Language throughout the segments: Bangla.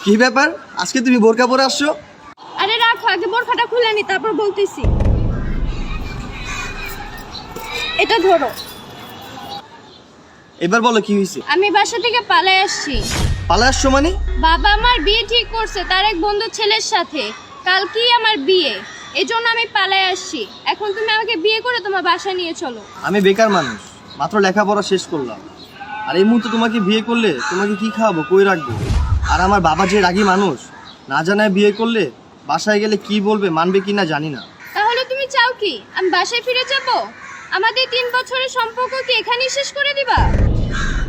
কি ব্যাপার, আজকে তুমি বোরকা পরে আসছো? আরে রাখো, আগে বোরখাটা খুলে নি, তারপর বলতেছি। এটা ধরো। এবার বলো কি হয়েছে? আমি বাসা থেকে পালায় আসছি। পালায় আসছো মানে? বাবা আমার বিয়ে ঠিক করছে তার এক বন্ধু ছেলের সাথে। কালকেই আমার বিয়ে, এজন্য আমি পালায় আসছি। এখন তুমি আমাকে বিয়ে করে তোমার বাসায় নিয়ে চলো। আমি বেকার মানুষ, মাত্র লেখাপড়া শেষ করলাম, আর এই মুহূর্তে তোমাকে বিয়ে করলে তোমাকে কি খাওয়াবো, কই রাখবো? আর আমার বাবা যে রাগী মানুষ, না জানায় বিয়ে করলে বাসায় গেলে কি বলবে, মানবে কি না জানি না। তাহলে তুমি চাও কি আমি বাসায় ফিরে যাব? আমাদের 3 বছরের সম্পর্ক কি এখানেই শেষ করে দিবা?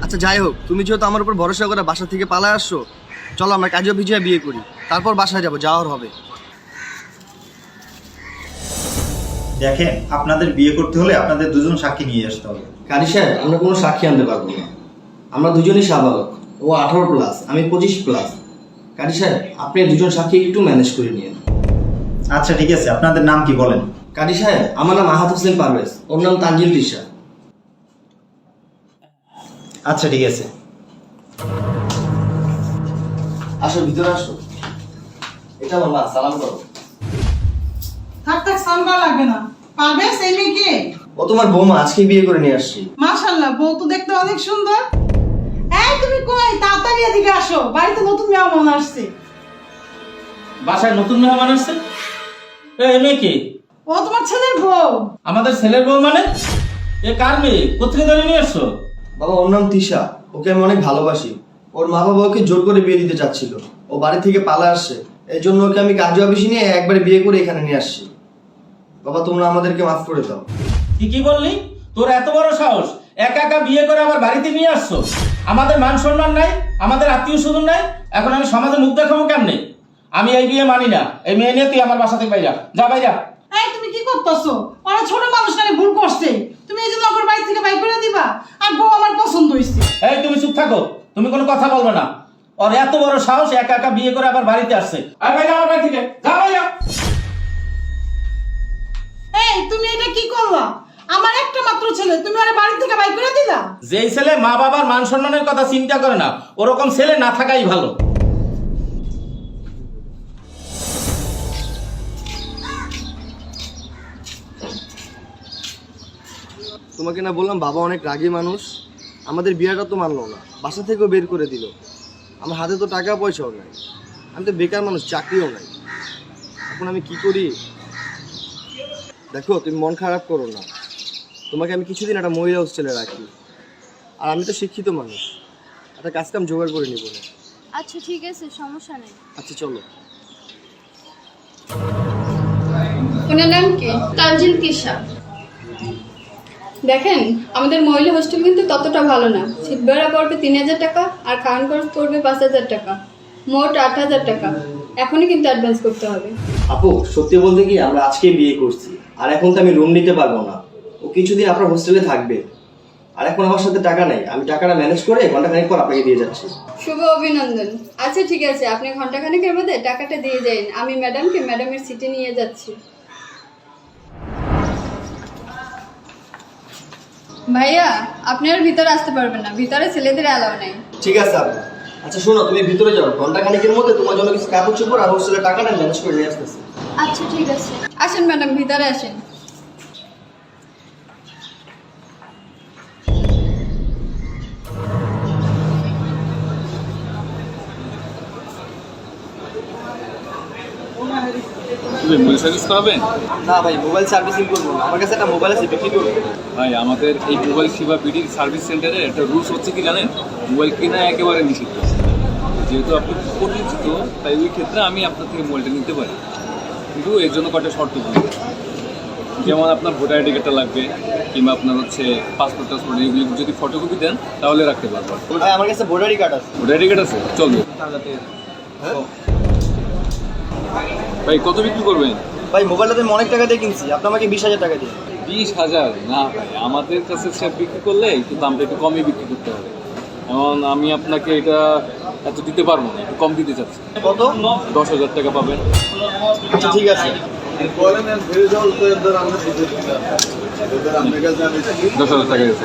আচ্ছা যাই হোক, তুমি যেহেতু আমার উপর ভরসা করে বাসা থেকে পালায় আসছো, চলো আমরা কাজে অফিসে বিয়ে করি, তারপর বাসায় যাবো, যাওয়ার হবে। দেখেন, আপনাদের বিয়ে করতে হলে আপনাদের দুজন সাক্ষী নিয়ে আসতে হবে। কারি সাহেব, আমরা কোনো সাক্ষী আনতে পারবো না, আমরা দুজনই সাবালক। ও 18+, আমি 25+। কারি সাহেব, আপনি দুজন সাক্ষী একটু ম্যানেজ করে নিন। আচ্ছা ঠিক আছে, আপনাদের নাম কি বলেন? কারি সাহেব, আমার নাম আহাদ হোসেন পারভেজ, ওর নাম তানজিল তিশা। আচ্ছা ঠিক আছে। আসো, ভিতরে আসো। এটা আমার মা, সালাম করো। থাক থাক, সালাম করা লাগবে না। পারভেজ, এই মেয়ে কে? ও তোমার বৌমা, আজকে বিয়ে করে নিয়ে আসছি। মাশাআল্লাহ, বউ তো দেখতে অনেক সুন্দর। এই তুমি কই? তাড়াতাড়ি এদিকে আসো, বাড়িতে নতুন মেহমান আসছে। বাসায় নতুন মেহমান আসছে? এই মেয়ে কি? ও তোমার ছেলের বউ। আমাদের ছেলের বউ মানে? এ কার মেয়ে? কোথেকে ধরে নিয়ে আসছো? বাবা, ওর নাম তিশা, ওকে আমি অনেক ভালোবাসি। ওর মা বাবা ওকে জোর করে বিয়ে দিতে চাচ্ছিল, ও বাড়ি থেকে পালা আসছে, এই জন্য ওকে আমি কাজে অফিসে নিয়ে একবারে বিয়ে করে এখানে নিয়ে আসছি। বাবা, তোমরা আমাদেরকে মাফ করে দাও। কি বললি? তোর এত বড় সাহস, একা একা বিয়ে করে আমার বাড়িতে নিয়ে আসছো? আমাদের মান সম্মান নাই, আমাদের আত্মীয় স্বজন নাই, এখন আমি সমাজে মুখ দেখাবো কেমনে? আমি এই বিয়ে মানি না। এই মেয়ে নিয়ে তুই আমার বাসা থেকে বাইরা যা, বাইরা। এই তুমি কি করতেছো? ওরা ছোট মানুষ নাকি ভুল করছে, তুমি এই জন্য ওর বাড়ি থেকে বাইর করে দিবা? আর বউ আমার পছন্দ হইছে। এই তুমি চুপ থাকো, তুমি কোনো কথা বলবে না। ওর এত বড় সাহস, একা একা বিয়ে করে আবার বাড়িতে আসছে। আর বাইরা আমার বাড়ি থেকে যা, বাইরা। এই তুমি এটা কি করলা? আমার একটা মাত্র ছেলে, তুমি ওর বাড়ি থেকে বাইর করে দিলা? যেই ছেলে মা বাবার মান সম্মানের কথা চিন্তা করে না, ওরকম ছেলে না থাকাই ভালো। তোমাকে না বললাম বাবা অনেক রাগী মানুষ, আমাদের বিয়েটা তো মানলো না, বাসা থেকেও বের করে দিল। আমার হাতে তো টাকা পয়সাও নাই, আমি তো বেকার মানুষ, চাকরিও নাই। এখন আমি কি করি? দেখো, তুমি মন খারাপ করো না, তোমাকে আমি কিছুদিন একটা মহিলা হোস্টেলে রাখি। আর আমি তো শিক্ষিত মানুষ, একটা কাজ কাম জোগাড় করে নিব না। আচ্ছা ঠিক আছে, সমস্যা নেই। আচ্ছা চলো। ওনার নাম কি? তানজিল তিশা। দেখেন, আমাদের মহিলা হোস্টেল কিন্তু ততটা ভালো না। শীত ভাড়া পড়বে 3000 টাকা, আর খাওয়ান খরচ পড়বে 5000 টাকা, মোট 8000 টাকা। এখনই কিন্তু অ্যাডভান্স করতে হবে। আপু, সত্যি বলতে কি, আমরা আজকে বিয়ে করছি, আর এখন তো আমি রুম নিতে পারবো না। ও কিছুদিন আপনার হোস্টেলে থাকবে, আর এখন আমার সাথে টাকা নাই, আমি টাকাটা ম্যানেজ করে ঘন্টাখানেক পর আপনাকে দিয়ে যাচ্ছি। শুভ অভিনন্দন। আচ্ছা ঠিক আছে, আপনি ঘন্টাখানেকের মধ্যে টাকাটা দিয়ে যান। আমি ম্যাডামকে ম্যাডামের সিটে নিয়ে যাচ্ছি। ভাইয়া, আপনি আর ভিতরে আসতে পারবেন না, ভিতরে ছেলেদের অ্যালাউ নাই। ঠিক আছে আপু। আচ্ছা শোনো, তুমি ভিতরে যাও, ঘন্টাখানেকের মধ্যে তোমার জন্য কিছু কাপড় চোপড় আর হোস্টেলের টাকাটা ম্যানেজ করে নিয়ে আসতেছি। আচ্ছা ঠিক আছে। আসেন ম্যাডাম, ভিতরে আসেন। মোবাইল সার্ভিস করাবেন? না ভাই, মোবাইল সার্ভিসিং করবো না, আমার কাছে একটা মোবাইল আছে, বিক্রি করবো। ভাই, আমাদের এই মোবাইল সেবা বিডি সার্ভিস সেন্টারে একটা রুলস হচ্ছে কি জানেন? মোবাইল কেনা একেবারে নিষিদ্ধ। যেহেতু আপনি পরিচিত, তাই ওই ক্ষেত্রে আমি আপনার থেকে মোবাইলটা নিতে পারি, কিন্তু এর জন্য কয়েকটা শর্ত বলি। যেমন আপনার ভোটার আইডি কার্ডটা লাগবে, কিংবা আপনার হচ্ছে পাসপোর্ট টাসপোর্ট, এগুলি যদি ফটোকপি দেন তাহলে রাখতে পারবো। ভাই, আমার কাছে ভোটার আইডি কার্ড আছে। ভোটার আইডি কার্ড আছে? চলবে। ভাই, কত বিক্রি করবেন? ভাই, মোবাইলটা তো আমি অনেক টাকা দিয়ে কিনছি, আপনি আমাকে 20,000 টাকা দিন। 20,000? না ভাই, আমাদের কাছে সে বিক্রি করলে একটু দামটা একটু কমই বিক্রি করতে হবে। এখন আমি আপনাকে এটা এত দিতে পারবো না, একটু কম দিতে চাচ্ছি। কত? 10,000 টাকা পাবেন। আচ্ছা ঠিক আছে। 10,000 টাকা গেছে।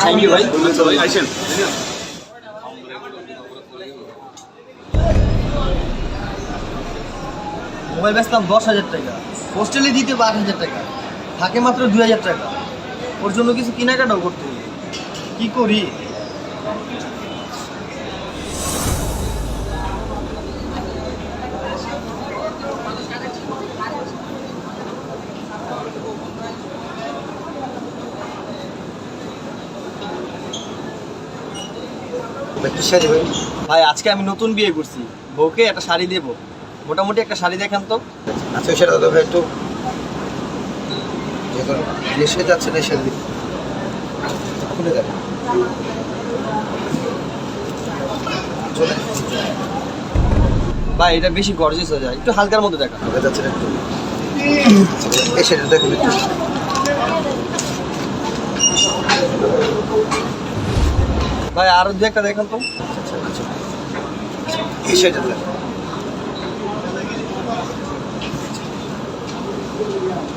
থ্যাংক ইউ ভাই। আসেন। মোবাইল বেচলাম 10,000 টাকা, হোস্টেলে দিতে 8,000 টাকা, থাকে মাত্র 2,000 টাকা। ওর জন্য কিছু কেনাকাটাও করতে হবে, কি করি? ভাই আজকে আমি নতুন বিয়ে করছি, বউকে একটা শাড়ি দেবো, মোটামুটি একটা শাড়ি দেখান তো। আচ্ছা সেটা তো ভাই একটু যখন দেশে যাচ্ছে দেশের দিক খুলে দেখ চলে ভাই এটা বেশি গর্জিয়াস হয়ে যায়, একটু হালকার মধ্যে দেখা। হবে যাচ্ছে না একটু এই সেটা দেখুন একটু ভাই আরো দু একটা দেখান তো। আচ্ছা এই সেটা দেখ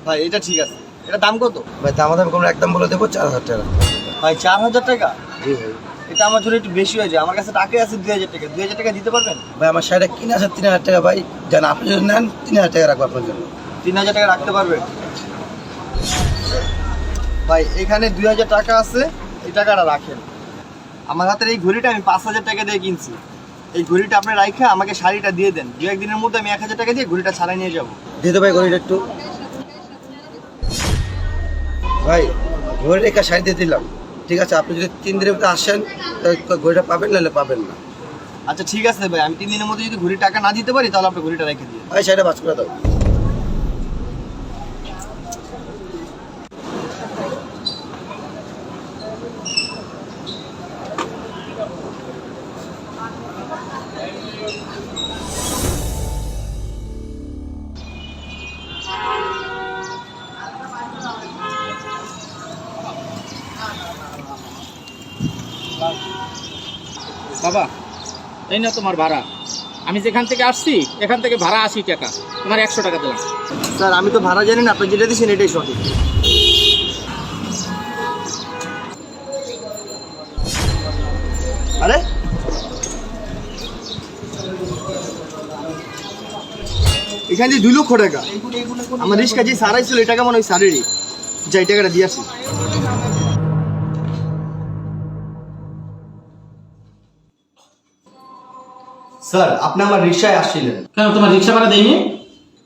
ভাই এটা ঠিক আছে, এটা দাম কত? ভাই দামাদাম কোনো একদম বলে দেবো 4,000 টাকা। ভাই 4,000 টাকা? জি ভাই। এটা আমার জন্য একটু বেশি হয়ে যায়, আমার কাছে টাকা আছে 2,000 টাকা। 2,000 টাকা দিতে পারবেন? ভাই আমার শাড়িটা কিনে আছে 3,000 টাকা ভাই, জান আপনি যদি নেন 3,000 টাকা রাখবো আপনার জন্য। 3,000 টাকা রাখতে পারবেন? ভাই এখানে 2,000 টাকা আছে, এই টাকাটা রাখেন। আমার হাতের এই ঘড়িটা আমি 5,000 টাকা দিয়ে কিনছি, এই ঘড়িটা আপনি রাইখা আমাকে শাড়িটা দিয়ে দেন। 2-1 দিনের মধ্যে আমি 1,000 টাকা দিয়ে ঘড়িটা ছাড়াই নিয়ে যাবো। দিতে ভাই ঘড়িটা একটু। ভাই ঘড়িটা একটা শাড়ি দিয়ে দিলাম, ঠিক আছে? আপনি যদি 3 দিনের মধ্যে আসেন তাহলে ঘড়িটা পাবেন, নাহলে পাবেন না। আচ্ছা ঠিক আছে ভাই, আমি 3 দিনের মধ্যে যদি ঘড়ির টাকা না দিতে পারি তাহলে আপনি ঘড়িটা রেখে দিয়ে। ভাই শাড়িটা বাস করে দাও। বাবা এই না তোমার ভাড়া। আমি যেখান থেকে আসছি এখান থেকে ভাড়া 80 টাকা, তোমার 100 টাকা দিলাম। স্যার আমি তো ভাড়া জানি না, আপনি যেটা দিচ্ছেন এটাই সঠিক। আরে এখান দিয়ে 2 লক্ষ টাকা আমার রিস্কা যে সারাই ছিল, এই টাকা মনে ওই সারেরই, যাই টাকাটা দিয়ে আসি। স্যার আপনি আমার রিক্সায় আসছিলেন। কেন তোমার রিক্সা ভাড়া দেয়নি?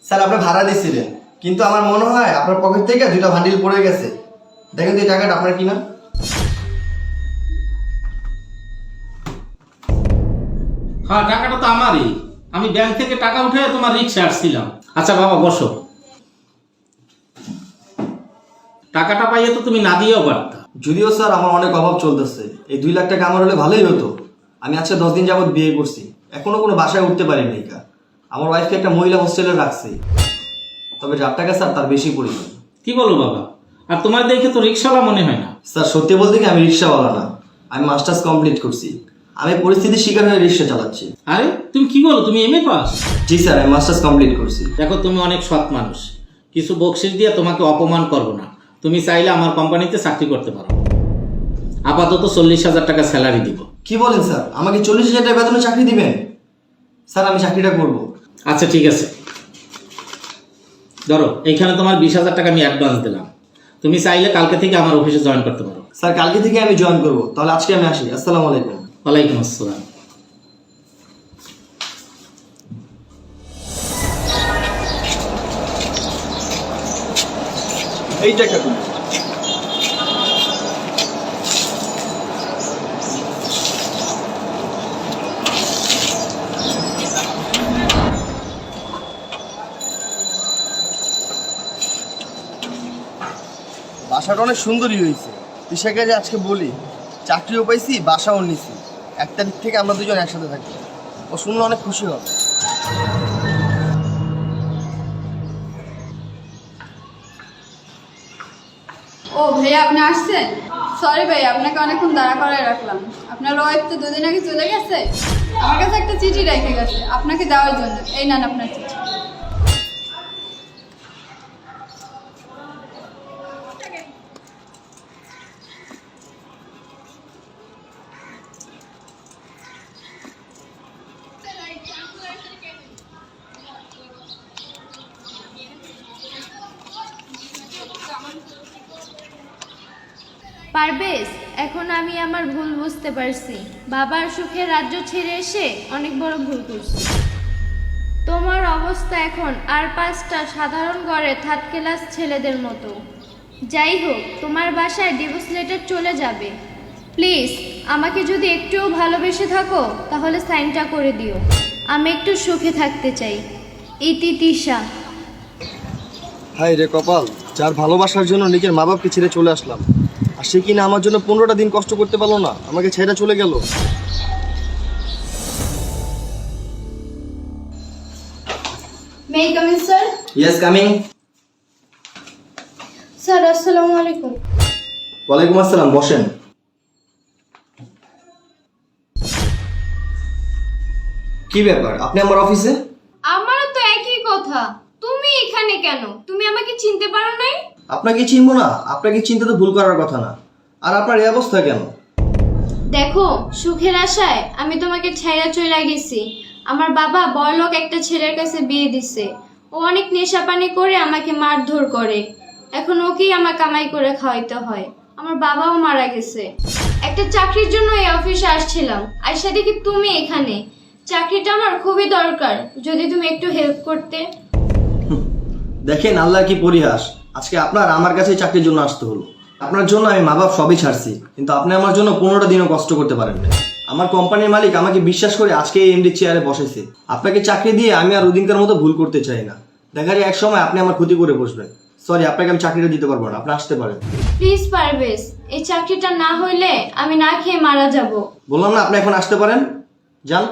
স্যার আপনি ভাড়া দিচ্ছিলেন, কিন্তু আমার মনে হয় আপনার পকেট থেকে 2টা বান্ডিল পড়ে গেছে। দেখেন তো এই টাকাটা আপনার কিনা। হ্যাঁ টাকাটা তো আমারই, আমি ব্যাংক থেকে টাকা উঠে তোমার রিক্সা আসছিলাম। আচ্ছা বাবা বসো। টাকাটা পাইয়ে তো তুমি না দিয়েও পারতা। যদিও স্যার আমার অনেক অভাব চলতেছে, এই 2 লাখ টাকা আমার হলে ভালোই হতো। আমি আজকে 10 দিন যাবত বিয়ে করছি, এখনো কোনো বাসায় উঠতে পারিনি। আমার ওয়াইফকে একটা মহিলা হোস্টেলে রাখছি, তবে যার টাকা স্যার তার বেশি পরিমাণ। কি বলো বাবা? আর তোমার দেখে তো রিক্সাওয়ালা মনে হয় না। স্যার সত্যি বলতে কি আমি রিক্সাওয়ালা না, আমি মাস্টার্স কমপ্লিট করছি। আমি পরিস্থিতির শিকার হয়ে রিক্সা চালাচ্ছি। আরে তুমি কি বলো, তুমি এমএ পাস? জি স্যার আমি মাস্টার্স কমপ্লিট করছি। দেখো তুমি অনেক সৎ মানুষ, কিছু বকশিস দিয়ে তোমাকে অপমান করবো না। তুমি চাইলে আমার কোম্পানিতে চাকরি করতে পারো, আপাতত 40,000 টাকা স্যালারি দিব। কি বলেন স্যার, আমাকে 40,000 টাকা বেতনে চাকরি দিবেন? স্যার আমি চাকরিটা করব। আচ্ছা ঠিক আছে, ধরো এইখানে তোমার 20,000 টাকা আমি অ্যাডভান্স দিলাম। তুমি চাইলে কালকে থেকে আমার অফিসে জয়েন করতে পারো। স্যার কালকে থেকে আমি জয়েন করব, তাহলে আজকে আমি আসি। আসসালামু আলাইকুম। ওয়ালাইকুম আসসালাম। এই টাকা তুমি। বাসাটা অনেক সুন্দরই হয়েছে। পিসাকে যে আজকে বলি, চাকরিও পাইছি, বাসাও নিছি। 1 তারিখ থেকে আমরা দুজন একসাথে থাকবো, ও শুনলে অনেক খুশি হবে। ও ভাইয়া আপনি আসছেন? সরি ভাই, আপনাকে অনেকক্ষণ দাঁড়া করায় রাখলাম। আপনার ওয়াইফ তো 2 দিন আগে চলে গেছে, আমার কাছে একটা চিঠি রেখে গেছে আপনাকে দেওয়ার জন্য। এই নেন আপনার চিঠি। পারবেশ, এখন আমি আমার ভুল বুঝতে পারছি। বাবার সুখের রাজ্য ছেড়ে এসে অনেক বড় ভুল করছি। তোমার অবস্থা এখন আর 5টা সাধারণ ঘরে থার্ড ক্লাস ছেলেদের মতো। যাই হোক, তোমার বাসায় ডিভোর্স লেটার চলে যাবে। প্লিজ আমাকে যদি একটুও ভালোবেসে থাকো তাহলে সাইনটা করে দিও। আমি একটু সুখে থাকতে চাই। ইতি তিশা। হাই রে কপাল, যার ভালোবাসার জন্য নিজের মা বাপকে ছেড়ে চলে আসলাম, আর সে কিনা আমার জন্য 15টা দিন কষ্ট করতে পারলো না, আমাকে ছেড়ে চলে গেল। May I come in sir? Yes, coming. Sir আসসালামু আলাইকুম। ওয়ালাইকুম আসসালাম, বসেন। কি ব্যাপার, আপনি আমার অফিসে? আমারও তো একই কথা, তুমি এখানে কেন? তুমি আমাকে চিনতে পারো নাই? আপনাকে চিনবো না? আপনাকে চিনতে তো ভুল করার কথা না। আর আপনার এই অবস্থা কেন? দেখো, সুখের আশায় আমি তোমাকে ছেড়ে চলে গেছি। আমার বাবা বড়লোক একটা ছেলের কাছে বিয়ে দিছে। ও অনেক নেশাপানি করে আমাকে মারধর করে। এখন ওকেই আমার কামাই করে খাওয়াইতে হয়। আমার বাবাও মারা গেছে। একটা চাকরির জন্য এই অফিসে আসছিলাম, আইসা দেখি তুমি এখানে। চাকরিটা আমার খুবই দরকার, যদি তুমি একটু হেল্প করতে। দেখেন, আল্লাহর কি পরিহাস, আজকে আপনার আমার কাছে চাকরির জন্য আসতে হলো। আপনার জন্য আমি মা বাপ সবই ছাড়ছি, কিন্তু আপনি আমার জন্য 15টা দিনও কষ্ট করতে পারেন না। আমার কোম্পানির মালিক আমাকে বিশ্বাস করে আজকে এই এমডি চেয়ারে বসেছে। আপনাকে চাকরি দিয়ে আমি আর ওদিনকার মতো ভুল করতে চাই না। দেখা যায় এক সময় আপনি আমার ক্ষতি করে বসবেন। সরি, আপনাকে আমি চাকরিটা দিতে পারবো না, আপনি আসতে পারেন। প্লিজ পারবেশ, এই চাকরিটা না হইলে আমি না খেয়ে মারা যাব। বললাম না, আপনি এখন আসতে পারেন, যান।